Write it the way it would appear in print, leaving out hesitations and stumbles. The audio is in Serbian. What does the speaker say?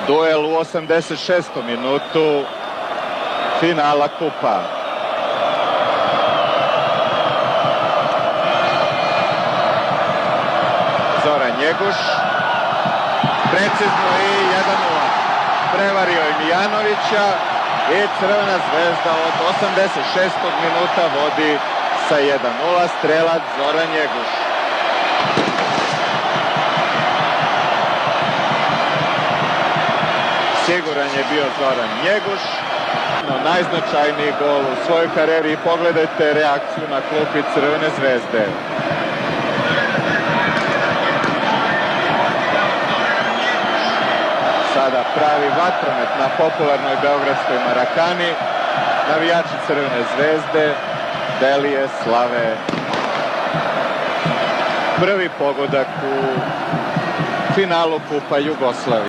Duel u 86. minutu finala kupa. Zoran Njeguš, precizno i 1:0. Prevario je Mijanovića i Crvena Zvezda od 86. minuta vodi sa 1:0. Strelac Zoran Njeguš. Siguran je bio Zoran Njeguš. Najznačajniji gol u svojoj karijeri. Pogledajte reakciju na klupi Crvene Zvezde. Sada pravi vatromet na popularnoj beogradskoj Marakani. Navijači Crvene Zvezde Delije slave prvi pogodak u finalu Kupa Jugoslavije.